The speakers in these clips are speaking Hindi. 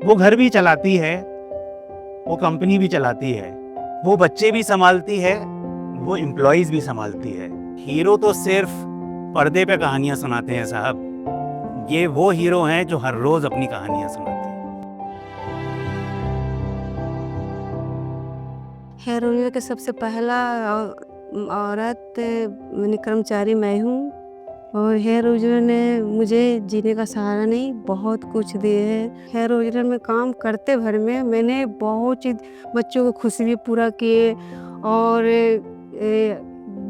वो घर भी चलाती है, वो कंपनी भी चलाती है, वो बच्चे भी संभालती है, वो एम्प्लॉइज भी संभालती है। हीरो तो सिर्फ पर्दे पे कहानियां सुनाते हैं साहब, ये वो हीरो हैं जो हर रोज अपनी कहानियां सुनाते हैं। हेरोनिया के सबसे पहला औरत कर्मचारी मैं हूँ और हेयर रोजर ने मुझे जीने का सहारा नहीं बहुत कुछ दिए है। हेयर रोजर में काम करते भर में मैंने बहुत चीज बच्चों को खुशी भी पूरा किए और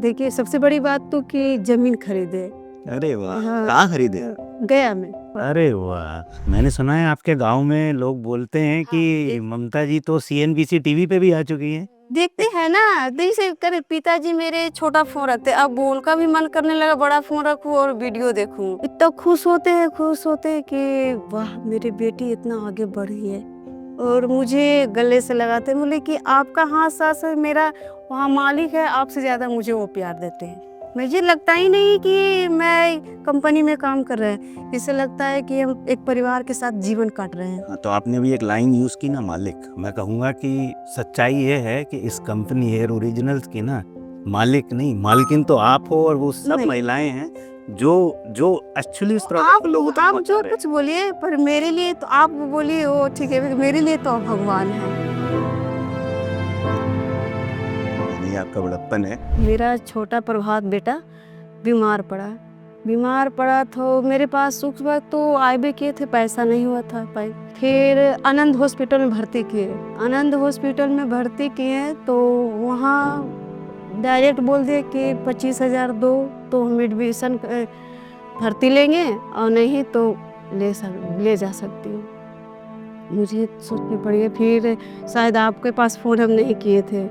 देखिए सबसे बड़ी बात तो कि जमीन खरीदे। अरे वाह, हाँ, कहाँ खरीदे? गया में। अरे वाह, मैंने सुना है आपके गांव में लोग बोलते हैं कि ममता जी तो सीएनबीसी टीवी पे भी आ चुकी हैं। देखते हैं ना, जैसे करे पिताजी मेरे छोटा फोन रखते, अब उनका भी मन करने लगा बड़ा फोन रखूं और वीडियो देखूं। इतना खुश होते हैं कि वाह मेरी बेटी इतना आगे बढ़ी है। और मुझे गले से लगाते बोले कि आपका हाथ सास है, मेरा वहाँ मालिक है, आपसे ज्यादा मुझे वो प्यार देते हैं। मुझे लगता ही नहीं कि मैं कंपनी में काम कर रहे हैं, इससे लगता है कि हम एक परिवार के साथ जीवन काट रहे हैं। हाँ, तो आपने भी एक लाइन यूज की ना, मालिक। मैं कहूँगा कि सच्चाई ये है कि इस कंपनी हेयर ओरिजिनल्स की ना मालिक नहीं, मालकिन तो आप हो और वो सब नहीं। महिलाएं हैं जो जो एक्चुअली इस प्रोडक्ट को लोगों तक आप पहुंचा जो रहे हैं। कुछ बोलिए पर मेरे लिए तो आप बोलिए वो ठीक है, मेरे लिए तो आप भगवान है। नहीं, आपका बड़प्पन है। मेरा छोटा प्रभात बेटा बीमार पड़ा तो मेरे पास सुख वक्त तो आईबी किए थे, पैसा नहीं हुआ था पाई। फिर आनंद हॉस्पिटल में भर्ती किए तो वहाँ डायरेक्ट बोल दिए कि 25,000 दो तो हम एडमिशन भर्ती लेंगे और नहीं तो ले जा सकती हूँ। मुझे सोचनी पड़ी। फिर शायद आपके पास फ़ोन हम नहीं किए थे,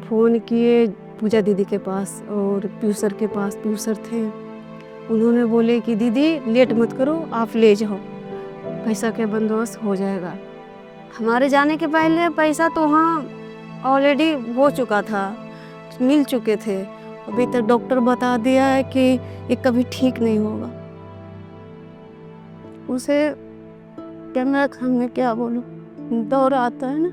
फ़ोन किए पूजा दीदी के पास और प्यूसर के पास। प्यूसर थे, उन्होंने बोले कि दीदी लेट मत करो, आप ले जाओ, पैसा का बंदोबस्त हो जाएगा। हमारे जाने के पहले पैसा तो वहाँ ऑलरेडी हो चुका था, मिल चुके थे। अभी तक डॉक्टर बता दिया है कि ये कभी ठीक नहीं होगा। उसे कैमरा मैं क्या बोलूं, दौर आता है ना।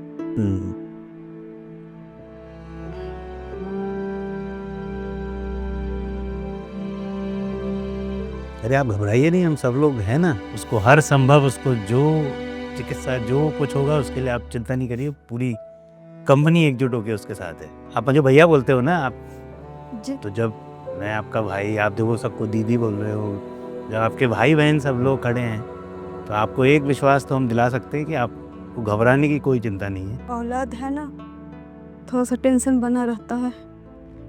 अरे आप घबराइए नहीं, हम सब लोग हैं ना, उसको हर संभव, उसको जो चिकित्सा जो कुछ होगा उसके लिए आप चिंता नहीं करिए। पूरी कंपनी एकजुट होकर उसके साथ है। आप मुझे भैया बोलते हो ना आप जी। तो जब मैं आपका भाई, आप देखो सबको दीदी बोल रहे हो, जब आपके भाई बहन सब लोग खड़े हैं तो आपको एक विश्वास तो हम दिला सकते हैं कि आपको घबराने की कोई चिंता नहीं है। औलाद है ना, थोड़ा सा टेंशन बना रहता है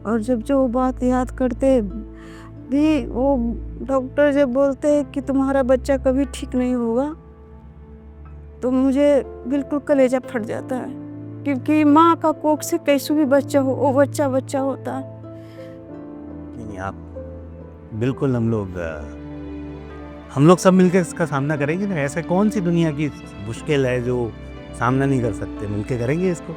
और जब जो बात याद करते भी, वो डॉक्टर जब बोलते हैं कि तुम्हारा बच्चा कभी ठीक नहीं होगा तो मुझे बिल्कुल कलेजा फट जाता है, क्योंकि माँ का कोख से कैसे भी बच्चा हो वो बच्चा होता है। नहीं, आप बिल्कुल, हम लोग सब मिलकर इसका सामना करेंगे ना। ऐसे कौन सी दुनिया की मुश्किल है जो सामना नहीं कर सकते, मिलके करेंगे इसको।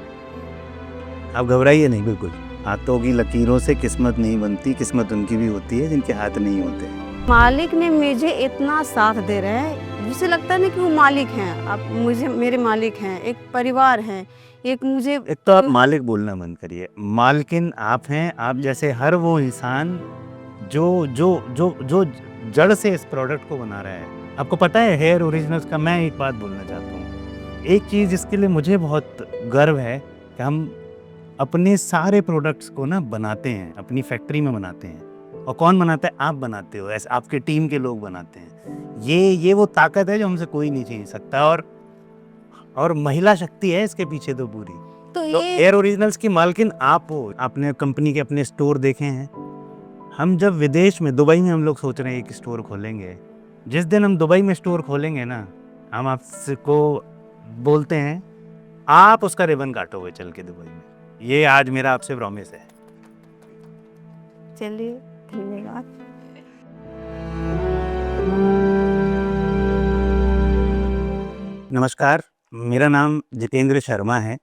आप घबराइए नहीं, बिल्कुल। हाथों की लकीरों से किस्मत नहीं बनती, किस्मत उनकी भी होती है जिनके हाथ नहीं होते। मालिक ने मुझे इतना साथ दे रहे हैं, मुझे लगता है ना कि वो मालिक हैं। आप मुझे मेरे मालिक हैं, एक परिवार है, एक मुझे। एक तो आप मालिक बोलना बंद करिए, मालकिन आप हैं। आप जैसे हर वो इंसान जो जो जो जो जड़ से इस प्रोडक्ट को बना रहा है। आपको पता है हेयर ओरिजिनल्स का, मैं एक बात बोलना चाहता हूँ, एक चीज़ जिसके लिए मुझे बहुत गर्व है कि हम अपने सारे प्रोडक्ट्स को ना बनाते हैं, अपनी फैक्ट्री में बनाते हैं। और कौन बनाता है? आप बनाते हो, ऐसे आपके टीम के लोग बनाते हैं। ये वो ताकत है जो हमसे कोई नहीं छीन सकता। और महिला शक्ति है इसके पीछे तो पूरी। तो हेयर ओरिजिनल्स की मालकिन आप हो। आपने कंपनी के अपने स्टोर देखे हैं। हम जब विदेश में, दुबई में हम लोग सोच रहे हैं एक स्टोर खोलेंगे। जिस दिन हम दुबई में स्टोर खोलेंगे ना, हम आपसे को बोलते हैं आप उसका रिबन काटोगे चल के दुबई में। ये आज मेरा आपसे प्रॉमिस है। चलिए धन्यवाद। नमस्कार, मेरा नाम जितेंद्र शर्मा है।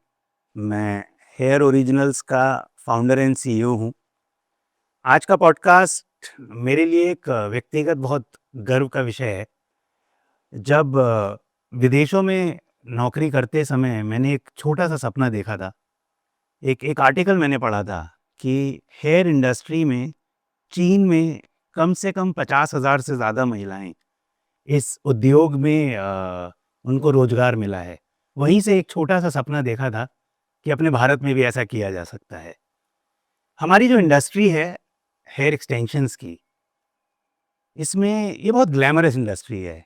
मैं हेयर ओरिजिनल्स का फाउंडर एंड सीईओ हूँ। आज का पॉडकास्ट मेरे लिए एक व्यक्तिगत बहुत गर्व का विषय है। जब विदेशों में नौकरी करते समय मैंने एक छोटा सा सपना देखा था। एक आर्टिकल मैंने पढ़ा था कि हेयर इंडस्ट्री में चीन में कम से कम 50,000 से ज़्यादा महिलाएं इस उद्योग में उनको रोजगार मिला है। वहीं से एक छोटा सा सपना देखा था कि अपने भारत में भी ऐसा किया जा सकता है। हमारी जो इंडस्ट्री है हेयर एक्सटेंशंस की, इसमें ये बहुत ग्लैमरस इंडस्ट्री है।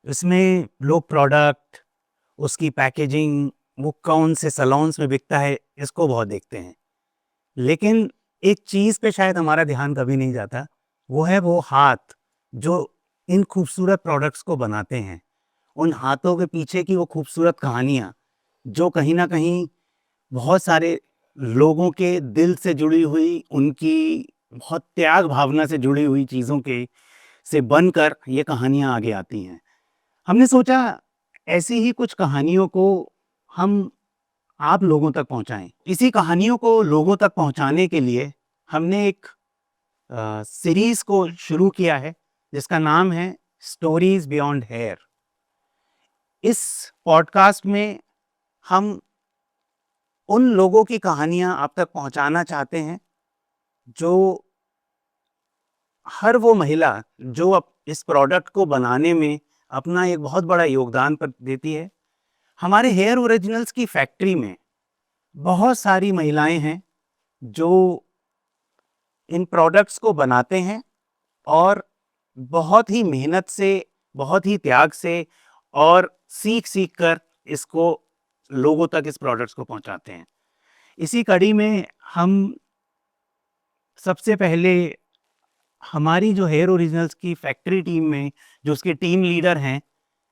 इसमें लोग प्रोडक्ट, उसकी पैकेजिंग, वो कौन से सैलून्स में बिकता है, इसको बहुत देखते हैं। लेकिन एक चीज़ पे शायद हमारा ध्यान कभी नहीं जाता, वो है वो हाथ जो इन खूबसूरत प्रोडक्ट्स को बनाते हैं। उन हाथों के पीछे की वो खूबसूरत कहानियाँ जो कहीं ना कहीं बहुत सारे लोगों के दिल से जुड़ी हुई, उनकी बहुत त्याग भावना से जुड़ी हुई चीज़ों के से बनकर ये कहानियाँ आगे आती हैं। हमने सोचा ऐसी ही कुछ कहानियों को हम आप लोगों तक पहुंचाएं। इसी कहानियों को लोगों तक पहुंचाने के लिए हमने एक सीरीज को शुरू किया है जिसका नाम है स्टोरीज बियॉन्ड हेयर। इस पॉडकास्ट में हम उन लोगों की कहानियां आप तक पहुंचाना चाहते हैं जो हर वो महिला जो अब इस प्रोडक्ट को बनाने में अपना एक बहुत बड़ा योगदान पर देती है। हमारे हेयर ओरिजिनल्स की फैक्ट्री में बहुत सारी महिलाएं हैं जो इन प्रोडक्ट्स को बनाते हैं और बहुत ही मेहनत से, बहुत ही त्याग से और सीख सीख कर इसको लोगों तक इस प्रोडक्ट्स को पहुंचाते हैं। इसी कड़ी में हम सबसे पहले हमारी जो हेयर ओरिजिनल्स की फैक्ट्री टीम में जो उसके टीम लीडर हैं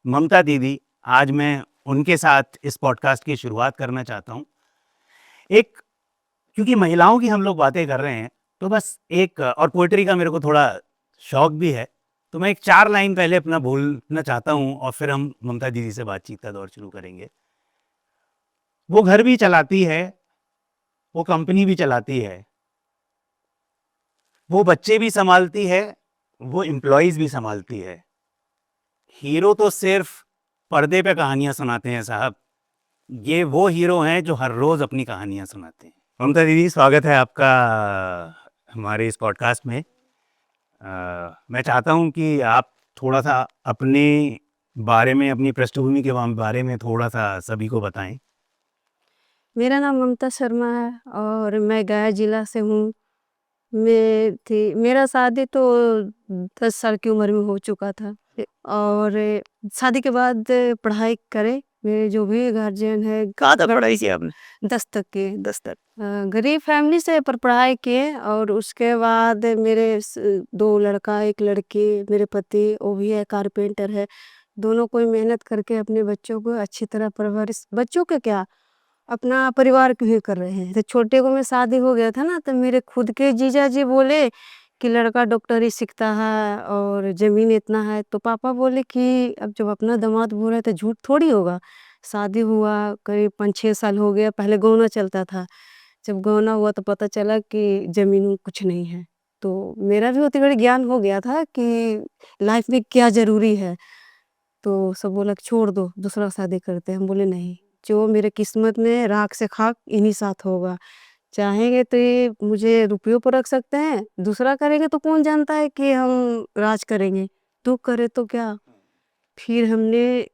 ममता दीदी, आज मैं उनके साथ इस पॉडकास्ट की शुरुआत करना चाहता हूं। एक, क्योंकि महिलाओं की हम लोग बातें कर रहे हैं तो बस एक, और पोइट्री का मेरे को थोड़ा शौक भी है, तो मैं एक 4 लाइन पहले अपना बोलना चाहता हूं और फिर हम ममता दीदी से बातचीत का दौर शुरू करेंगे। वो घर भी चलाती है, वो कंपनी भी चलाती है, वो बच्चे भी संभालती है, वो एम्प्लॉयज भी संभालती है। हीरो तो सिर्फ पर्दे पे कहानियां सुनाते हैं साहब, ये वो हीरो हैं जो हर रोज अपनी कहानियां सुनाते हैं। ममता दीदी, स्वागत है आपका हमारे इस पॉडकास्ट में। मैं चाहता हूं कि आप थोड़ा सा अपने बारे में, अपनी पृष्ठभूमि के बारे में थोड़ा सा सभी को बताएं। मेरा नाम ममता शर्मा है और मैं गया जिला से हूँ। मेरा शादी तो 10 साल की उम्र में हो चुका था और शादी के बाद पढ़ाई करे। मेरे जो भी गार्जियन है, कहाँ तक पढ़ाई की आपने? 10 तक के। 10 तक। गरीब फैमिली से पर पढ़ाई किए और उसके बाद मेरे 2 लड़का 1 लड़की, मेरे पति वो भी है कारपेंटर है। दोनों कोई मेहनत करके अपने बच्चों को अच्छी तरह परवरिश, बच्चों के क्या, अपना परिवार के भी कर रहे हैं। तो छोटे को में शादी हो गया था ना, तो मेरे खुद के जीजा जी बोले कि लड़का डॉक्टरी सीखता है और ज़मीन इतना है। तो पापा बोले कि अब जब अपना दामाद बोल रहा है तो झूठ थोड़ी होगा। शादी हुआ करीब 5-6 साल हो गया, पहले गौना चलता था। जब गौना हुआ तो पता चला कि ज़मीन कुछ नहीं है। तो मेरा भी उतनी बड़ी ज्ञान हो गया था कि लाइफ में क्या ज़रूरी है। तो सब बोला कि छोड़ दो, दूसरा शादी करते हैं। हम बोले नहीं, जो मेरे किस्मत में राख से खाक इन्हीं साथ होगा। चाहेंगे तो ये मुझे रुपयों पर रख सकते हैं, दूसरा करेंगे तो कौन जानता है कि हम राज करेंगे। तू करे तो क्या। फिर हमने,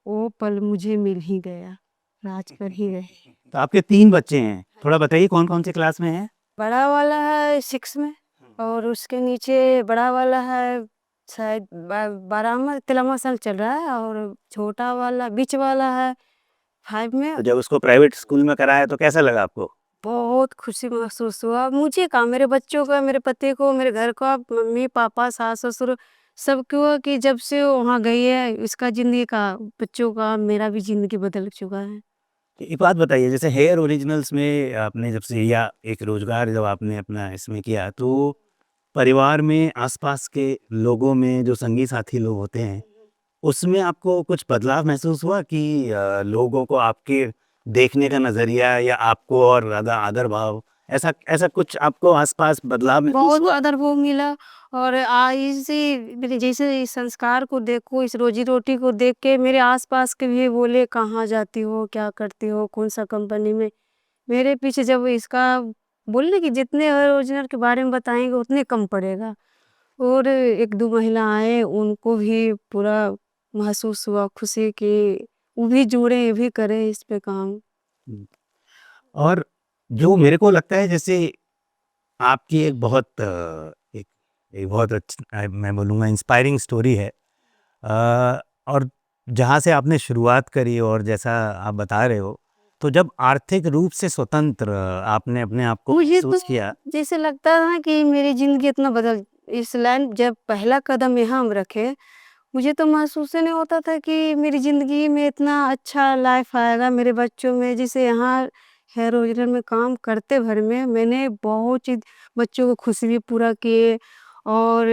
वो पल मुझे मिल ही गया, राज कर ही गए। तो आपके 3 बच्चे हैं, थोड़ा बताइए कौन कौन से क्लास में हैं? बड़ा वाला है 6 में और उसके नीचे बड़ा वाला है शायद 12वां 13वां साल चल रहा है और छोटा वाला बीच वाला है 5 में। तो जब उसको प्राइवेट स्कूल में कराया तो कैसा लगा आपको? बहुत खुशी महसूस हुआ मुझे, का मेरे बच्चों का, मेरे पति को, मेरे घर का, मम्मी पापा सास ससुर सबको हुआ कि जब से वो वहाँ गई है इसका जिंदगी का, बच्चों का, मेरा भी जिंदगी बदल चुका है। एक बात बताइए, जैसे हेयर ओरिजिनल्स में आपने जब से या एक रोजगार जब आपने अपना इसमें किया, तो परिवार में आसपास के लोगों में जो संगी साथी लोग होते हैं, उसमें आपको कुछ बदलाव महसूस हुआ कि लोगों को आपके देखने का नज़रिया या आपको और ज़्यादा आदर भाव ऐसा ऐसा कुछ आपको आसपास बदलाव महसूस बहुत हुआ? ज़्यादा वो मिला। और इसी मेरे जैसे इस संस्कार को देखो, इस रोजी-रोटी को देख के मेरे आस-पास के भी बोले, "कहाँ जाती हो? क्या करती हो? कौन-सा कंपनी में?" मेरे पीछे जब इसका बोले ना कि जितने रोज़गार के बारे में बताएँगे उतने कम पड़ेगा। और 1-2 महिला आए, उनको भी पूरा महसूस हुआ खुशी कि वो भी जुड़े, ये भी करें इस पे काम। हुँ। और जो मेरे को लगता है जैसे आपकी एक बहुत एक एक बहुत मैं बोलूँगा इंस्पायरिंग स्टोरी है। और जहाँ से आपने शुरुआत करी और जैसा आप बता रहे हो, तो जब आर्थिक रूप से स्वतंत्र आपने अपने आप को मुझे तो महसूस किया। जैसे लगता है ना कि मेरी ज़िंदगी इतना बदल इस लाइन जब पहला कदम यहाँ हम रखे, मुझे तो महसूस ही नहीं होता था कि मेरी ज़िंदगी में इतना अच्छा लाइफ़ आएगा मेरे बच्चों में। जैसे यहाँ हेयर ऑयल में काम करते भर में मैंने बहुत चीज़ बच्चों को खुशी भी पूरा किए। और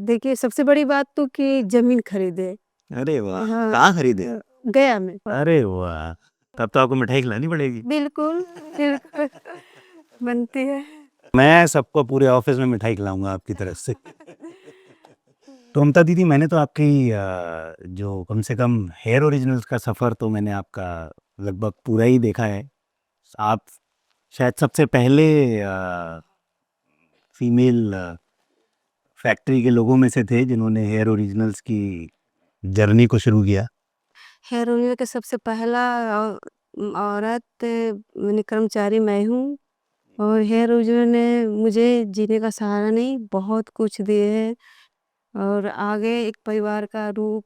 देखिए सबसे बड़ी बात तो कि ज़मीन खरीदे। अरे वाह! हाँ, कहाँ खरीदे? गया में। अरे वाह! तब तो आपको मिठाई खिलानी पड़ेगी। बिल्कुल, बिल्कुल बनती है। मैं सबको पूरे ऑफ़िस में मिठाई खिलाऊँगा आपकी तरफ से। तो ममता दीदी, मैंने तो आपकी जो कम से कम हेयर ओरिजिनल्स का सफ़र तो मैंने आपका लगभग पूरा ही देखा है। आप शायद सबसे पहले फीमेल फैक्ट्री के लोगों में से थे जिन्होंने हेयर ओरिजिनल्स की जर्नी को शुरू किया। हेयर ऑयल का सबसे पहला औरत मैंने कर्मचारी मैं हूँ। और हेयर ऑयल ने मुझे जीने का सहारा नहीं, बहुत कुछ दिए हैं। और आगे एक परिवार का रूप,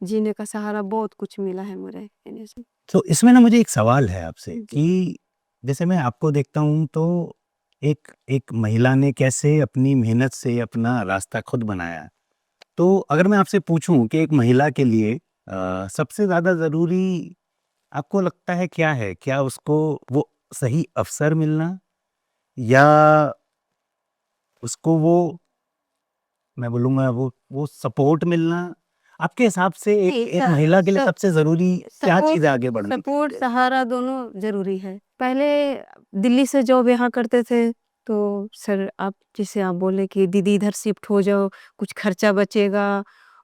जीने का सहारा बहुत कुछ मिला है मुझे इन्हीं से। तो इसमें ना मुझे एक सवाल है आपसे जी। कि जैसे मैं आपको देखता हूँ तो एक एक महिला ने कैसे अपनी मेहनत से अपना रास्ता खुद बनाया। तो अगर मैं आपसे पूछूं कि एक महिला के लिए सबसे ज़्यादा ज़रूरी आपको लगता है क्या है? क्या उसको वो सही अवसर मिलना, या उसको वो, मैं बोलूँगा वो सपोर्ट मिलना? आपके हिसाब से एक नहीं, एक महिला के लिए सब सबसे ज़रूरी क्या सपोर्ट चीज़ आगे बढ़नी सपोर्ट चाहिए? सहारा दोनों ज़रूरी है। पहले दिल्ली से जॉब यहाँ करते थे, तो सर आप जैसे आप बोले कि दीदी इधर शिफ्ट हो जाओ, कुछ खर्चा बचेगा।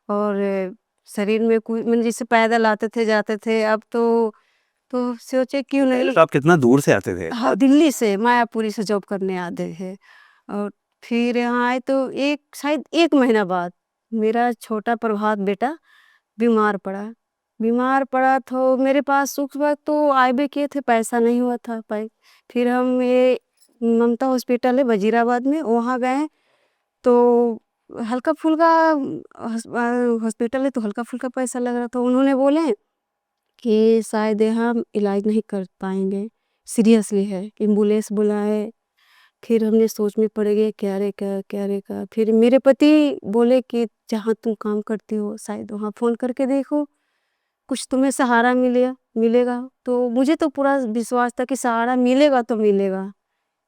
और शरीर में कोई मैंने जैसे पैदल आते थे, जाते थे, अब तो सोचे क्यों पहले नहीं। तो आप कितना दूर से आते थे? हाँ, दिल्ली से मायापुरी से जॉब करने आते हैं। और फिर यहाँ आए तो एक शायद 1 महीना बाद मेरा छोटा प्रभात बेटा बीमार पड़ा। बीमार पड़ा तो मेरे पास उस वक़्त तो आए किए थे, पैसा नहीं हुआ था फिर हम ये ममता हॉस्पिटल है वज़ीराबाद में, वहाँ गए। तो हल्का-फुल्का हॉस्पिटल है तो हल्का-फुल्का पैसा लग रहा था। उन्होंने बोले कि शायद यहाँ इलाज नहीं कर पाएँगे, सीरियसली है, एम्बुलेंस बुलाए। फिर हमने सोच में पड़ गए क्या रे क्या, क्या रे क्या। फिर मेरे पति बोले कि जहाँ तुम काम करती हो शायद वहाँ फ़ोन करके देखो, कुछ तुम्हें सहारा मिलेगा। तो मुझे तो पूरा विश्वास था कि सहारा मिलेगा तो मिलेगा,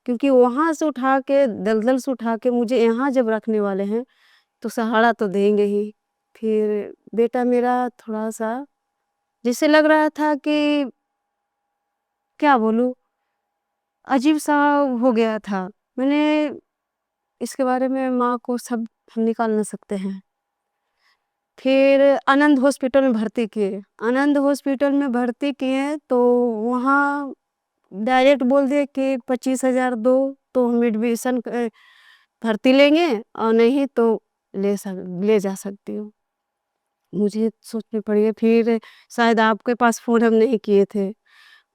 क्योंकि वहाँ से उठा के दलदल से उठा के मुझे यहाँ जब रखने वाले हैं, तो सहारा तो देंगे ही। फिर बेटा मेरा थोड़ा-सा जैसे लग रहा था कि क्या बोलूँ, अजीब-सा हो गया था। मैंने इसके बारे में माँ को सब हम निकाल ना सकते हैं। फिर आनंद हॉस्पिटल में भर्ती किए। आनंद हॉस्पिटल में भर्ती किए तो वहाँ डायरेक्ट बोल दिए कि 25,000 दो तो हम एडमिशन भर्ती लेंगे, और नहीं तो ले जा सकती हो। मुझे सोचनी पड़ी। फिर शायद आपके पास फ़ोन हम नहीं किए थे।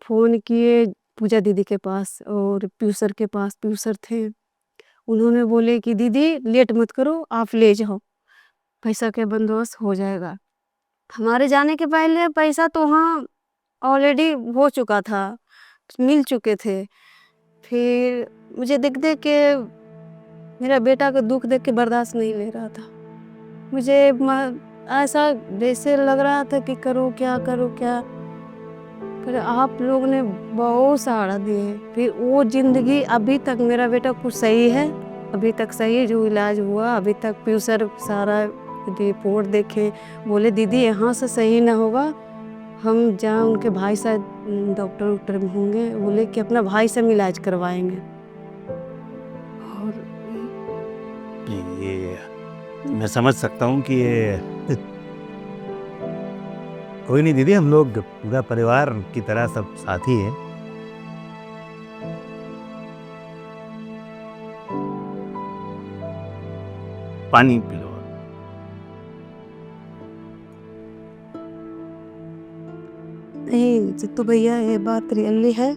फ़ोन किए पूजा दीदी के पास और पीयू सर के पास, पीयू सर थे। उन्होंने बोले कि दीदी लेट मत करो, आप ले जाओ, पैसा का बंदोबस्त हो जाएगा। हमारे जाने के पहले पैसा तो वहाँ ऑलरेडी हो चुका था, मिल चुके थे। फिर मुझे देख-देख के मेरा बेटा का दुःख देख के बर्दाश्त नहीं ले रहा था। मुझे ऐसा जैसे लग रहा था कि करूँ क्या, करूँ क्या? फिर आप लोग ने बहुत सहारा दिए। फिर वो ज़िंदगी अभी तक मेरा बेटा कुछ सही है, अभी तक सही है, जो इलाज हुआ अभी तक प्यूसर सारा रिपोर्ट देखे, बोले दीदी यहाँ से सही ना होगा हम जहाँ उनके भाई शायद डॉक्टर वॉक्टर में होंगे, बोले कि अपना भाई से हम इलाज करवाएंगे। और ये मैं समझ सकता हूँ कि ये कोई नहीं दीदी, हम लोग पूरा परिवार की तरह सब साथी हैं। पानी पी लो। नहीं तो भैया ये बात रियली है,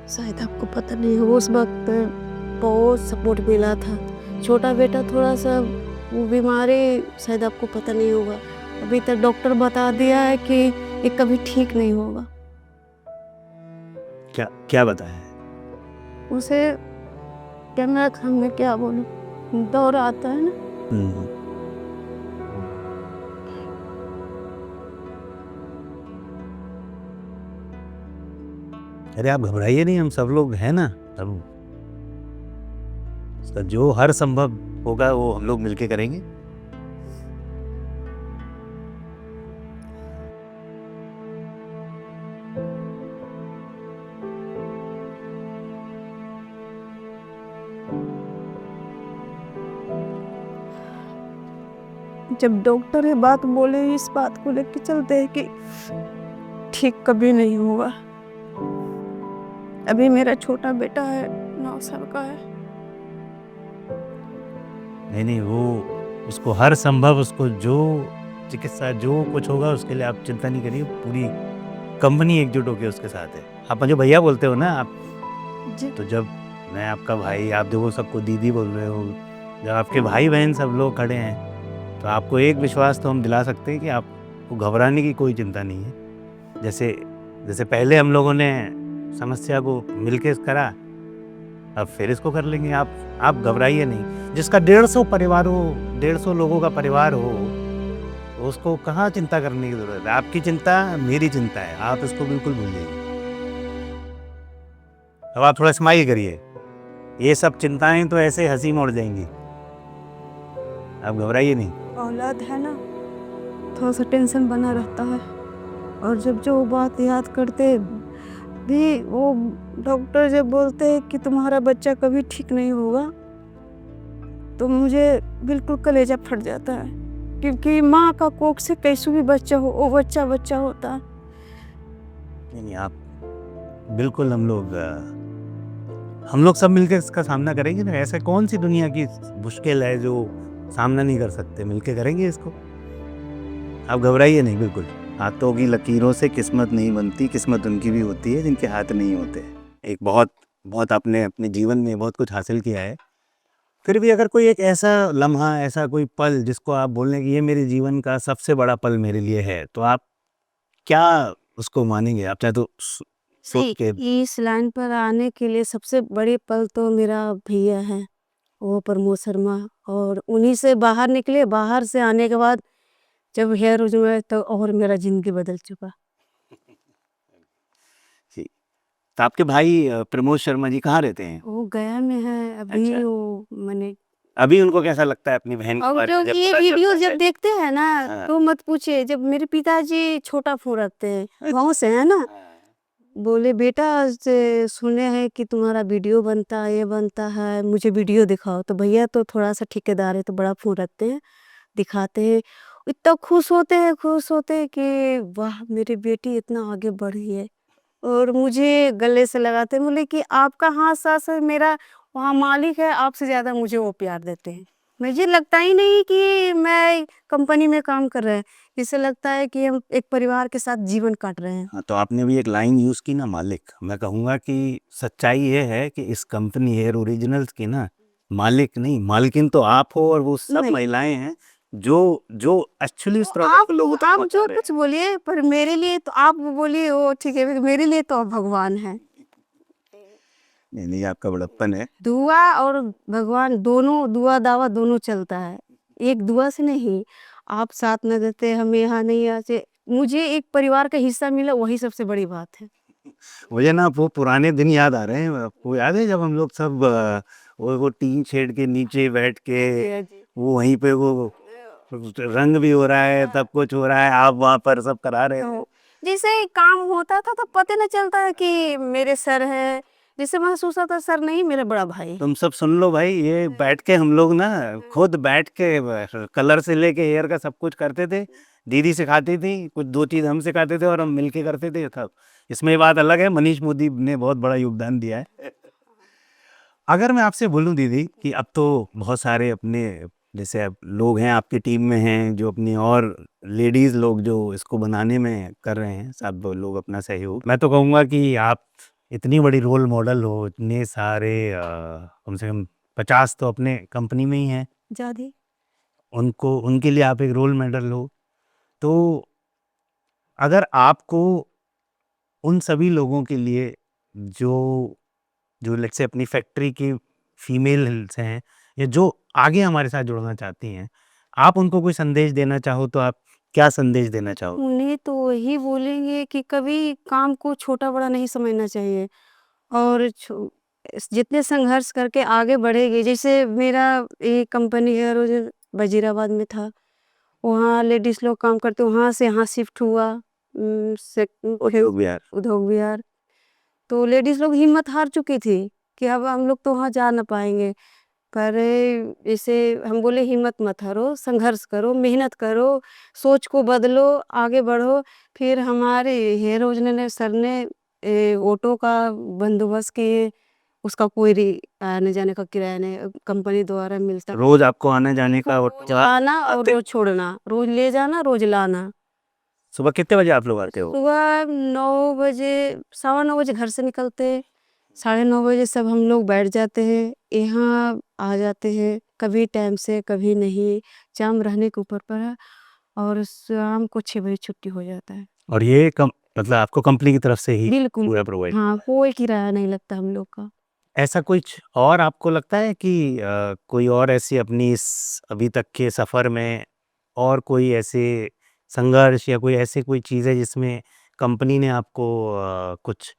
शायद आपको पता नहीं हो, उस वक्त बहुत सपोर्ट मिला था। छोटा बेटा थोड़ा सा वो बीमारी, शायद आपको पता नहीं होगा, अभी तक डॉक्टर बता दिया है कि ये कभी ठीक नहीं होगा। क्या क्या बताया? उसे कैमरा में क्या बोलूं, दौर आता है ना। अरे आप घबराइए नहीं, हम सब लोग हैं ना। हम उसका जो हर संभव होगा वो हम लोग मिलके करेंगे। जब डॉक्टर ये बात बोले, इस बात को लेके चलते हैं कि ठीक कभी नहीं होगा। अभी मेरा छोटा बेटा है, 9 साल का है। नहीं वो उसको हर संभव, उसको जो चिकित्सा जो कुछ होगा उसके लिए आप चिंता नहीं करिए। पूरी कंपनी एकजुट होकर उसके साथ है। आप जो भैया बोलते हो ना आप, जी। तो जब मैं आपका भाई, आप जो वो सबको दीदी बोल रहे हो, जब आपके भाई बहन सब लोग खड़े हैं, तो आपको एक विश्वास तो हम दिला सकते हैं कि आपको घबराने की कोई चिंता नहीं है। जैसे पहले हम लोगों ने समस्या को मिलके करा, अब फिर इसको कर लेंगे। आप घबराइए नहीं। जिसका 150 परिवार हो, 150 लोगों का परिवार हो, उसको कहाँ चिंता करने की जरूरत है। आपकी चिंता मेरी चिंता है, आप इसको बिल्कुल भूल जाइए। अब आप थोड़ा स्माइल करिए, ये सब चिंताएं तो ऐसे हंसी में उड़ जाएंगी। आप घबराइए नहीं। औलाद है ना, थोड़ा सा टेंशन बना रहता है। और जब जो बात याद करते भी, वो डॉक्टर जब बोलते हैं कि तुम्हारा बच्चा कभी ठीक नहीं होगा, तो मुझे बिल्कुल कलेजा फट जाता है। क्योंकि माँ का कोख से कैसे भी बच्चा हो, वो बच्चा बच्चा होता है। नहीं आप बिल्कुल, हम लोग सब मिलकर इसका सामना करेंगे ना। ऐसे कौन सी दुनिया की मुश्किल है जो सामना नहीं कर सकते, मिलके करेंगे इसको। आप घबराइए नहीं बिल्कुल। हाथों की लकीरों से किस्मत नहीं बनती, किस्मत उनकी भी होती है जिनके हाथ नहीं होते। एक बहुत आपने अपने जीवन में बहुत कुछ हासिल किया है, फिर भी अगर कोई एक ऐसा लम्हा, ऐसा कोई पल जिसको आप बोलने कि ये मेरे जीवन का सबसे बड़ा पल मेरे लिए है, तो आप क्या उसको मानेंगे? आप चाहे तो सोच के। इस लाइन पर आने के लिए सबसे बड़ी पल तो मेरा भैया है, वो प्रमोद शर्मा। और उन्हीं से बाहर निकले, बाहर से आने के बाद जब हेयर हुआ तो और मेरा जिंदगी बदल चुका। जी। तो आपके भाई प्रमोद शर्मा जी कहाँ रहते हैं? वो गया में है अभी। अच्छा। वो मैंने अभी उनको कैसा लगता है अपनी बहन के और बारे में जो जब ये पता वीडियो चलता जब है? देखते हैं ना, हाँ। तो मत पूछिए। जब मेरे पिताजी छोटा फोन रखते हैं, गाँव से है ना, हाँ। बोले बेटा से सुने हैं कि तुम्हारा वीडियो बनता है, ये बनता है, मुझे वीडियो दिखाओ। तो भैया तो थोड़ा सा ठेकेदार है, तो बड़ा फोन रखते हैं, दिखाते हैं। इतना खुश होते हैं कि वाह मेरी बेटी इतना आगे बढ़ी है। और मुझे गले से लगाते हैं, बोले कि आपका हाथ सास है, मेरा वहाँ मालिक है, आपसे ज़्यादा मुझे वो प्यार देते हैं। मुझे लगता ही नहीं कि मैं कंपनी में काम कर रहे हैं, जिससे लगता है कि हम एक परिवार के साथ जीवन काट रहे हैं। हाँ, तो आपने भी एक लाइन यूज़ की ना, मालिक। मैं कहूँगा कि सच्चाई ये है कि इस कंपनी हेयर ओरिजिनल्स की ना मालिक नहीं, मालकिन तो आप हो, और वो सब नहीं, महिलाएं हैं जो जो एक्चुअली उस तो प्रोडक्ट को लोगों तक आप पहुंचा जो रहे कुछ बोलिए, पर मेरे लिए तो आप बोलिए वो ठीक है, मेरे लिए तो आप भगवान हैं। हैं। नहीं आपका बड़प्पन है। दुआ और भगवान दोनों, दुआ दावा दोनों चलता है। एक दुआ से नहीं, आप साथ न देते, हम यहाँ नहीं आते, मुझे एक परिवार का हिस्सा मिला, वही सबसे बड़ी बात है। मुझे ना वो पुराने दिन याद आ रहे हैं। आपको याद है जब हम लोग सब वो टीन शेड के नीचे बैठ के, वो वहीं पे वो रंग भी हो रहा है, सब कुछ हो रहा है, आप वहाँ पर सब करा रहे थे। जैसे काम होता था तो पता न चलता है कि मेरे सर है, जैसे महसूस होता सर नहीं मेरा बड़ा भाई। तुम सब सुन लो भाई, ये बैठ के हम लोग ना खुद बैठ के कलर से लेके हेयर का सब कुछ करते थे। दीदी सिखाती थी, कुछ 2 चीज़ हम सिखाते थे और हम मिलके करते थे सब। इसमें ये बात अलग है, मनीष मोदी ने बहुत बड़ा योगदान दिया है। अगर मैं आपसे बोलूँ दीदी कि अब तो बहुत सारे अपने जैसे अब लोग हैं आपकी टीम में हैं जो अपनी और लेडीज़ लोग जो इसको बनाने में कर रहे हैं, सब लोग अपना सहयोग। मैं तो कहूँगा कि आप इतनी बड़ी रोल मॉडल हो, इतने सारे कम से कम 50 तो अपने कंपनी में ही हैं, ज़्यादा उनको उनके लिए आप एक रोल मॉडल हो। तो अगर आपको उन सभी लोगों के लिए जो जो लेट्स से अपनी फैक्ट्री की फीमेल्स हैं या जो आगे हमारे साथ जुड़ना चाहती हैं, आप उनको कोई संदेश देना चाहो तो आप क्या संदेश देना चाहोगे? उन्हें तो वही बोलेंगे कि कभी काम को छोटा-बड़ा नहीं समझना चाहिए और जितने संघर्ष करके आगे बढ़ेंगे, जैसे मेरा एक कंपनी है रोज वजीराबाद में था, वहाँ लेडीज़ लोग काम करते, वहाँ से यहाँ शिफ्ट हुआ उद्योग विहार। उद्योग विहार। तो लेडीज़ लोग हिम्मत हार चुकी थी कि अब हम लोग तो वहाँ जा ना पाएँगे। पर जैसे हम बोले हिम्मत मत हारो, संघर्ष करो, मेहनत करो, सोच को बदलो, आगे बढ़ो। फिर हमारे हेयर रोजने ने सर ने ऑटो का बंदोबस्त किए, उसका कोई आने-जाने का किराया नहीं कंपनी द्वारा मिलता। रोज़ आपको आने-जाने का रोज आना और आते रोज छोड़ना, रोज ले जाना, रोज लाना। सुबह कितने बजे आप लोग आते हो? सुबह 9 बजे, सवा 9 बजे घर से निकलते, साढ़े 9 बजे सब हम लोग बैठ जाते हैं, यहाँ आ जाते हैं, कभी टाइम से, कभी नहीं, जाम रहने के ऊपर पर है और शाम को 6 बजे छुट्टी हो जाता है। और ये मतलब आपको कंपनी की तरफ से ही बिल्कुल, पूरा प्रोवाइड? हाँ, कोई किराया नहीं लगता हम लोग का। ऐसा कुछ और आपको लगता है कि कोई और ऐसी अपनी इस अभी तक के सफ़र में और कोई ऐसे संघर्ष या कोई ऐसी कोई चीज़ है जिसमें कंपनी ने आपको कुछ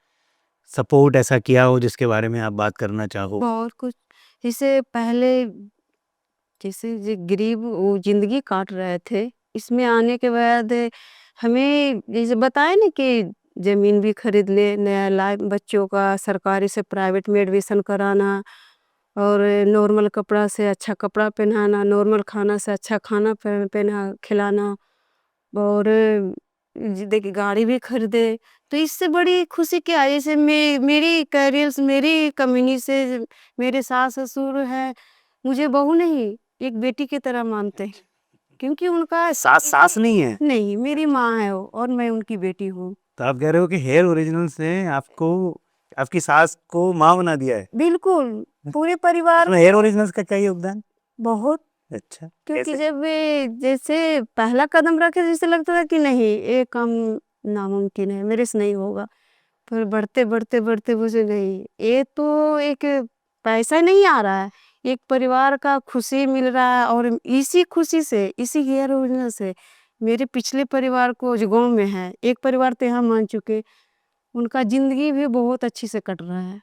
सपोर्ट ऐसा किया हो जिसके बारे में आप बात करना चाहो? बहुत कुछ, जैसे पहले जैसे गरीब वो ज़िंदगी काट रहे थे, इसमें आने के बाद हमें जैसे बताए ना कि ज़मीन भी खरीद ले, नया लाए बच्चों का सरकारी से प्राइवेट में एडमिशन कराना और नॉर्मल कपड़ा से अच्छा कपड़ा पहनाना, नॉर्मल खाना से अच्छा खाना पहना खिलाना और देखिए गाड़ी भी खरीदे। तो इससे बड़ी खुशी क्या है, जैसे मेरी करियर मेरी कम्युनिटी से मेरे सास ससुर हैं, मुझे बहू नहीं एक बेटी की तरह मानते हैं, क्योंकि उनका सास नहीं है? नहीं, मेरी माँ है वो और मैं उनकी बेटी हूँ। तो आप कह रहे हो कि हेयर ओरिजिनल्स ने आपको आपकी सास को माँ बना दिया है? बिल्कुल, पूरे परिवार इसमें हेयर ओरिजिनल्स का क्या योगदान? बहुत, अच्छा, क्योंकि कैसे? जब जैसे पहला कदम रखे जैसे लगता था कि नहीं ये काम नामुमकिन है, मेरे से नहीं होगा। फिर बढ़ते मुझे नहीं, ये तो एक पैसा नहीं आ रहा है, एक परिवार का खुशी मिल रहा है और इसी खुशी से, इसी हेयर ओरिजिनल से मेरे पिछले परिवार को जो गाँव में है, एक परिवार तो यहाँ मान चुके, उनका ज़िंदगी भी बहुत अच्छी से कट रहा है।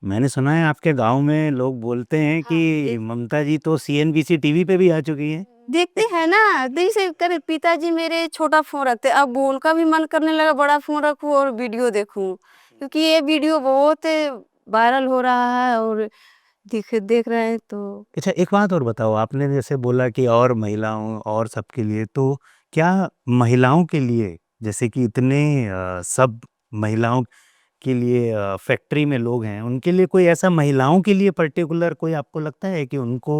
मैंने सुना है आपके गाँव में लोग बोलते हैं हाँ, कि ममता जी तो सीएनबीसी टीवी पे भी आ चुकी हैं। देखते हैं ना, जैसे करे पिताजी मेरे छोटा फ़ोन रखते, अब उनका भी मन करने लगा बड़ा फ़ोन रखूँ और वीडियो देखूँ, क्योंकि ये वीडियो बहुत वायरल हो रहा है और देख रहे हैं तो अच्छा, एक बात और बताओ, आपने जैसे बोला कि और महिलाओं और सबके लिए, तो क्या महिलाओं के लिए जैसे कि इतने सब महिलाओं के लिए फैक्ट्री में लोग हैं, उनके लिए कोई ऐसा महिलाओं के लिए पर्टिकुलर कोई आपको लगता है कि उनको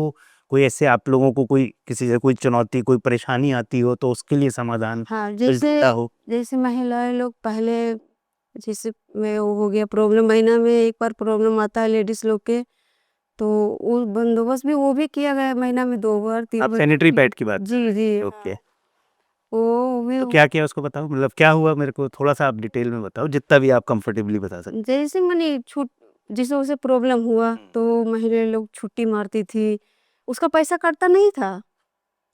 कोई ऐसे आप लोगों को कोई किसी से कोई चुनौती, कोई परेशानी आती हो तो उसके लिए समाधान हाँ, मिल सकता जैसे हो? जैसे महिलाएँ लोग पहले जैसे में वो हो गया प्रॉब्लम, महीना में एक बार प्रॉब्लम आता है लेडीज़ लोग के, तो वो बंदोबस्त भी वो भी किया गया है महीना में 2 बार 3 आप बार। सैनिटरी पैड की बात कर जी, रहे जी, हैं। हाँ, ओके। वो भी तो क्या किया उसको बताओ? मतलब क्या हुआ मेरे को थोड़ा-सा आप डिटेल में बताओ, जितना भी आप कंफर्टेबली बता सकते जैसे माने जैसे उसे प्रॉब्लम हुआ हैं। तो महिलाएँ लोग छुट्टी मारती थी, उसका पैसा कटता नहीं था।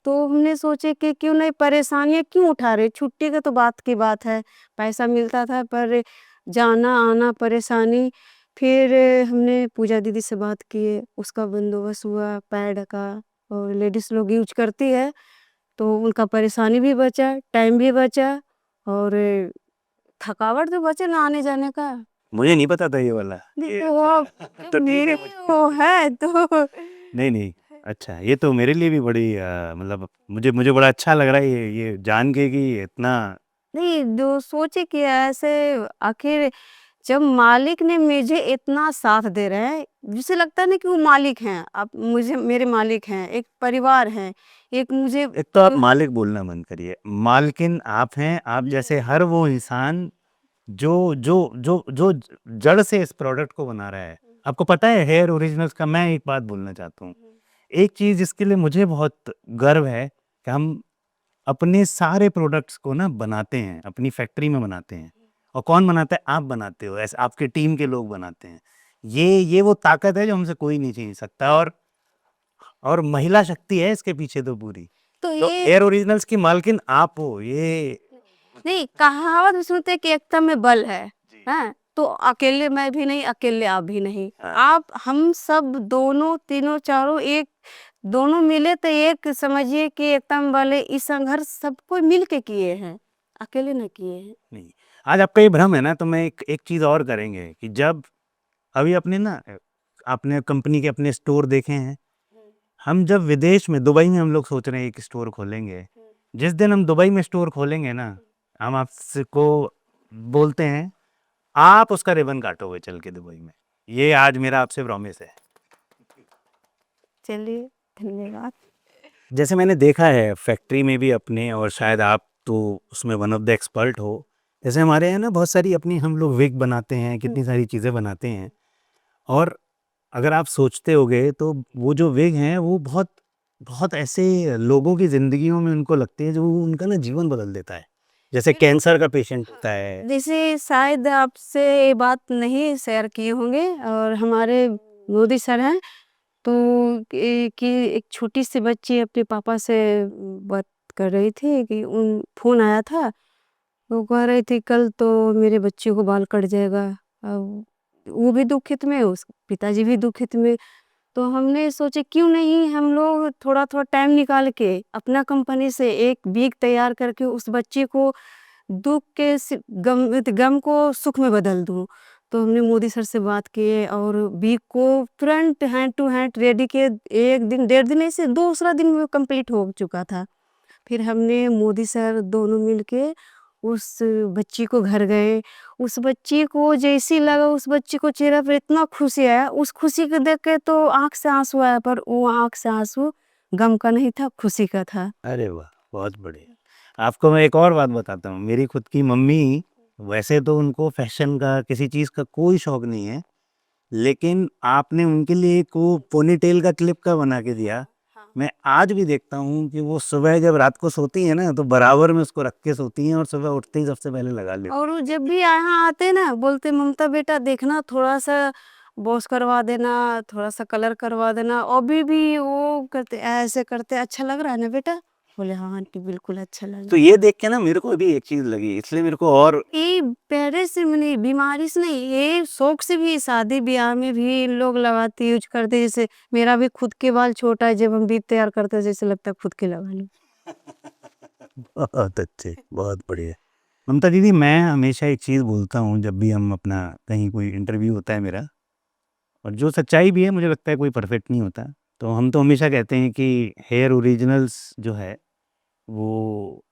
तो हमने सोचे कि क्यों नहीं परेशानियाँ क्यों उठा रहे, छुट्टी का तो बात की बात है, पैसा मिलता था पर जाना-आना परेशानी। फिर हमने पूजा दीदी से बात किए, उसका बंदोबस्त हुआ पैड का और लेडीज़ लोग यूज़ करती है, तो उनका परेशानी भी बचा, टाइम भी बचा और थकावट तो बचे ना आने जाने का। मुझे नहीं पता था ये वाला। नहीं ये तो वो तो ठीक मेरे है में वो है तो नहीं, अच्छा ये तो मेरे लिए भी बड़ी मतलब मुझे बड़ा अच्छा लग रहा है ये जान के कि इतना नहीं, जो सोचे कि ऐसे आखिर जब मालिक ने मुझे इतना साथ दे रहे हैं, जिसे लगता है ना कि वो मालिक हैं, आप मुझे मेरे मालिक हैं, एक परिवार है, एक मुझे एक तो आप मालिक बोलना बंद करिए, मालकिन आप हैं, आप जैसे हर वो इंसान जो जो जो जो जड़ से इस प्रोडक्ट को बना रहा है। आपको पता है हेयर ओरिजिनल्स का, मैं एक बात बोलना चाहता हूँ, एक चीज़ इसके लिए मुझे बहुत गर्व है कि हम अपने सारे प्रोडक्ट्स को ना बनाते हैं, अपनी फैक्ट्री में बनाते हैं। और कौन बनाता है? आप बनाते हो, ऐसे आपके टीम के लोग बनाते हैं। ये वो ताकत है जो हमसे कोई नहीं छीन सकता, और महिला शक्ति है इसके पीछे तो पूरी। तो तो ये एयर ओरिजिनल्स की मालकिन आप हो, ये नहीं, कहावत में सुनते हैं कि एकता में बल है, जी। हैं? तो अकेले मैं भी नहीं, अकेले आप भी नहीं। हाँ। आप हम सब दोनों, तीनों, चारों एक दोनों मिले तो एक समझिए कि एकता में बल है। इस संघर्ष सबको मिल के किए हैं, अकेले नहीं किए हैं। नहीं, आज आपका ये भ्रम है ना, तो मैं एक चीज़ और करेंगे कि जब अभी अपने ना आपने कंपनी के अपने स्टोर देखे हैं, हम जब विदेश में दुबई में हम लोग सोच रहे हैं एक स्टोर खोलेंगे। जिस दिन हम दुबई में स्टोर खोलेंगे ना, हम आपसे को बोलते हैं, आप उसका रिबन काटोगे चल के दुबई में। ये आज मेरा आपसे प्रॉमिस है। चलिए, धन्यवाद। जैसे मैंने देखा है फैक्ट्री में भी अपने, और शायद आप तो उसमें वन ऑफ द एक्सपर्ट हो। जैसे हमारे यहाँ ना बहुत सारी अपनी हम लोग विग बनाते हैं, कितनी सारी चीज़ें बनाते हैं, और अगर आप सोचते होगे तो वो जो विग हैं वो बहुत बहुत ऐसे लोगों की ज़िंदगियों में उनको लगते हैं जो उनका ना जीवन बदल देता है। जैसे कैंसर का पेशेंट होता है। जैसे शायद आपसे ये बात नहीं शेयर किए होंगे, और हमारे मोदी सर हैं, तो कि एक छोटी सी बच्ची अपने पापा से बात कर रही थी कि उन फ़ोन आया था, वो कह रही थी कल तो मेरे बच्चे को बाल कट जाएगा। अब वो भी दुखित में, उस पिताजी भी दुखित में। तो हमने सोचे क्यों नहीं हम लोग थोड़ा-थोड़ा टाइम निकाल के अपना कंपनी से एक बीक तैयार करके उस बच्चे को दुःख के गम को सुख में बदल दूँ। तो हमने मोदी सर से बात किए और बीक को तुरंत हैंड टू हैंड रेडी किए। 1 दिन, डेढ़ दिन ऐसे दूसरा दिन में कंप्लीट हो चुका था। फिर हमने मोदी सर दोनों मिलके उस बच्ची को घर गए। उस बच्ची को जैसे ही लगा, उस बच्ची को चेहरा पे इतना खुशी आया, उस खुशी को देख के तो आँख से आँसू आया, पर वो आँख से आँसू गम का नहीं था, खुशी का था। अरे वाह! बहुत बढ़िया। आपको मैं एक और बात बताता हूँ, मेरी खुद की मम्मी, वैसे तो उनको फ़ैशन का, किसी चीज़ का कोई शौक नहीं है, लेकिन आपने उनके लिए एक वो पोनीटेल का क्लिप का बना के दिया। मैं आज भी देखता हूँ कि वो सुबह जब रात को सोती हैं ना, तो बराबर में उसको रख के सोती हैं और सुबह उठते ही सबसे पहले लगा लेती और वो जब भी यहाँ आते ना, बोलते ममता बेटा देखना थोड़ा-सा वॉश करवा देना, थोड़ा-सा कलर करवा देना। अभी भी वो करते ऐसे करते, अच्छा लग रहा है ना बेटा? बोले हाँ आंटी बिल्कुल अच्छा लग हैं। रहा तो है। ये देख के ना मेरे को भी एक चीज़ लगी, इसलिए मेरे को और ये पहले से नहीं, बीमारी से नहीं, ये शौक से भी, शादी-ब्याह में भी इन लोग लगाते, यूज़ करते। जैसे मेरा भी खुद के बाल छोटा है, जब हम बीप तैयार करते हैं जैसे लगता है खुद के लगा लूँ। बहुत अच्छे, बहुत बढ़िया। ममता दीदी, मैं हमेशा एक चीज़ बोलता हूँ जब भी हम अपना कहीं कोई इंटरव्यू होता है मेरा, और जो सच्चाई भी है, मुझे लगता है कोई परफेक्ट नहीं होता। तो हम तो हमेशा कहते हैं कि हेयर ओरिजिनल्स जो है वो,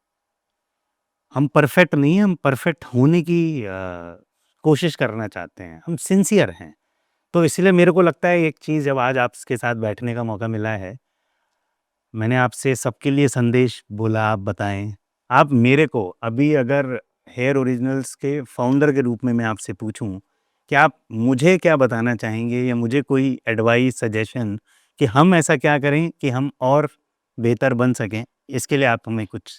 हम परफेक्ट नहीं हैं, हम परफेक्ट होने की कोशिश करना चाहते हैं, हम सिंसियर हैं। तो इसलिए मेरे को लगता है एक चीज़, जब आज आपके साथ बैठने का मौका मिला है, मैंने आपसे सबके लिए संदेश बोला, आप बताएँ। आप मेरे को अभी अगर हेयर ओरिजिनल्स के फाउंडर के रूप में मैं आपसे पूछूँ कि आप मुझे क्या बताना चाहेंगे, या मुझे कोई एडवाइस, सजेशन कि हम ऐसा क्या करें कि हम और बेहतर बन सकें? इसके लिए आप हमें कुछ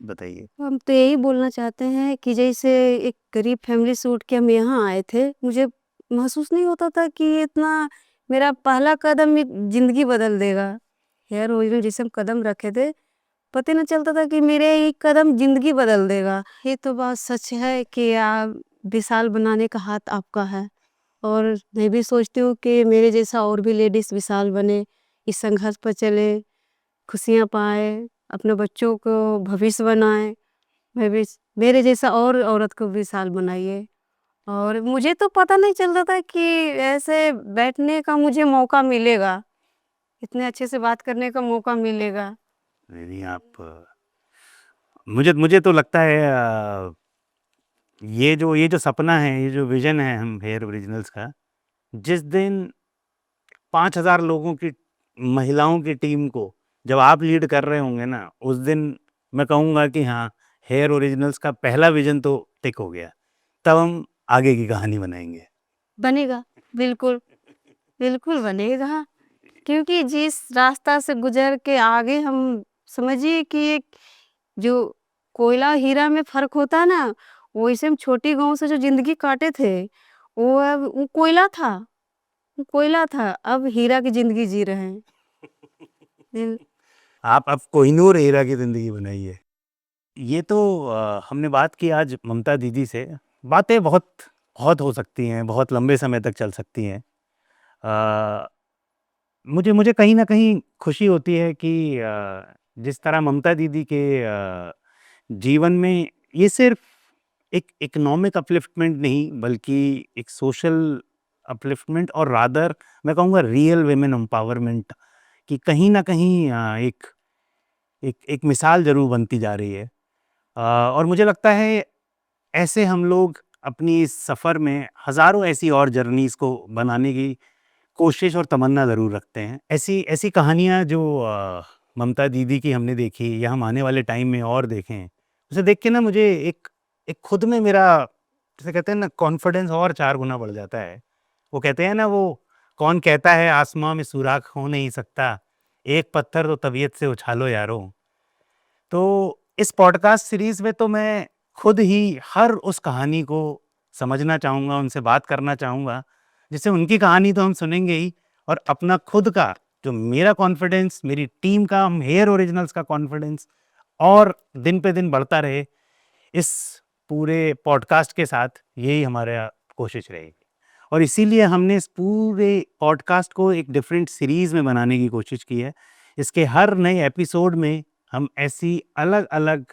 बताइए। हम तो यही बोलना चाहते हैं कि जैसे एक गरीब फैमिली से उठ के हम यहाँ आए थे, मुझे महसूस नहीं होता था कि ये इतना मेरा पहला कदम एक ज़िंदगी बदल देगा। हेयर ऑयल जैसे हम कदम रखे थे, पता ही नहीं चलता था कि मेरे एक कदम ज़िंदगी बदल देगा। ये तो बात सच है कि विशाल बनाने का हाथ आपका है, और मैं भी सोचती हूँ कि मेरे जैसा और भी लेडीज़ विशाल बने, इस संघर्ष पर चले, खुशियाँ पाएँ, अपने बच्चों को भविष्य बनाएँ। मैं भी मेरे जैसा और औरत को विशाल बनाइए। और मुझे तो पता नहीं चल रहा था कि ऐसे बैठने का मुझे मौका मिलेगा, इतने अच्छे से बात करने का मौका मिलेगा। नहीं, आप मुझे मुझे तो लगता है ये जो सपना है, ये जो विज़न है हम हेयर ओरिजिनल्स का, जिस दिन 5,000 लोगों की महिलाओं की टीम को जब आप लीड कर रहे होंगे ना, उस दिन मैं कहूँगा कि हाँ, हेयर ओरिजिनल्स का पहला विज़न तो टिक हो गया। तब हम आगे की कहानी बनाएँगे। बनेगा, बिल्कुल, बिल्कुल बनेगा। क्योंकि जिस रास्ता से गुज़र के आगे हम समझिए कि एक जो कोयला हीरा में फ़र्क होता है ना, वैसे हम छोटी गाँव से जो ज़िंदगी काटे थे, वो अब वो कोयला था, वो कोयला था, अब हीरा की ज़िंदगी जी रहे हैं। दिल आप अब कोहिनूर हीरा की ज़िंदगी बनाइए। ये तो हमने बात की आज ममता दीदी से। बातें बहुत बहुत हो सकती हैं, बहुत लंबे समय तक चल सकती हैं। अ, मुझे मुझे कहीं न कहीं खुशी होती है कि जिस तरह ममता दीदी के जीवन में ये सिर्फ़ एक इकोनॉमिक अपलिफ्टमेंट नहीं, बल्कि एक सोशल अपलिफ्टमेंट और रादर मैं कहूँगा रियल वुमेन एम्पावरमेंट की कहीं न कहीं एक एक एक मिसाल ज़रूर बनती जा रही है। और मुझे लगता है ऐसे हम लोग अपनी इस सफ़र में हज़ारों ऐसी और जर्नीज़ को बनाने की कोशिश और तमन्ना ज़रूर रखते हैं। ऐसी ऐसी कहानियाँ जो ममता दीदी की हमने देखी या हम आने वाले टाइम में और देखें, उसे देख के ना मुझे एक एक खुद में मेरा जिसे कहते हैं ना कॉन्फिडेंस और 4 गुना बढ़ जाता है। वो कहते हैं ना वो कौन कहता है आसमां में सुराख हो नहीं सकता, एक पत्थर तो तबीयत से उछालो यारो। तो इस पॉडकास्ट सीरीज़ में तो मैं खुद ही हर उस कहानी को समझना चाहूँगा, उनसे बात करना चाहूँगा, जिससे उनकी कहानी तो हम सुनेंगे ही और अपना खुद का जो मेरा कॉन्फिडेंस, मेरी टीम का, हम हेयर ओरिजिनल्स का कॉन्फिडेंस और दिन पे दिन बढ़ता रहे, इस पूरे पॉडकास्ट के साथ यही हमारा कोशिश रहेगी। और इसीलिए हमने इस पूरे पॉडकास्ट को एक डिफरेंट सीरीज़ में बनाने की कोशिश की है। इसके हर नए एपिसोड में हम ऐसी अलग-अलग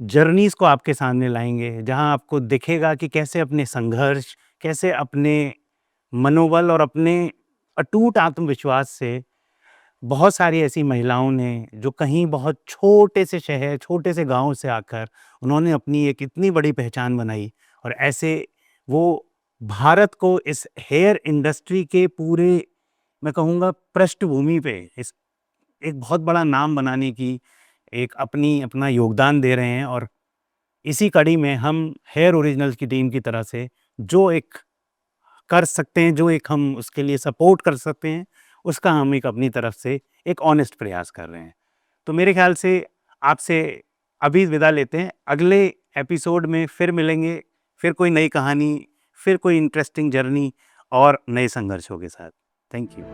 जर्नीज़ को आपके सामने लाएँगे, जहाँ आपको दिखेगा कि कैसे अपने संघर्ष, कैसे अपने मनोबल और अपने अटूट आत्मविश्वास से बहुत सारी ऐसी महिलाओं ने, जो कहीं बहुत छोटे से शहर, छोटे से गाँव से आकर उन्होंने अपनी एक इतनी बड़ी पहचान बनाई और ऐसे वो भारत को इस हेयर इंडस्ट्री के पूरे मैं कहूँगा पृष्ठभूमि पे इस एक बहुत बड़ा नाम बनाने की एक अपना योगदान दे रहे हैं और इसी कड़ी में हम हेयर ओरिजिनल्स की टीम की तरह से जो एक कर सकते हैं, जो एक हम उसके लिए सपोर्ट कर सकते हैं, उसका हम एक अपनी तरफ से एक ऑनेस्ट प्रयास कर रहे हैं। तो मेरे ख़्याल से आपसे अभी विदा लेते हैं। अगले एपिसोड में फिर मिलेंगे, फिर कोई नई कहानी, फिर कोई इंटरेस्टिंग जर्नी और नए संघर्षों के साथ। Thank you.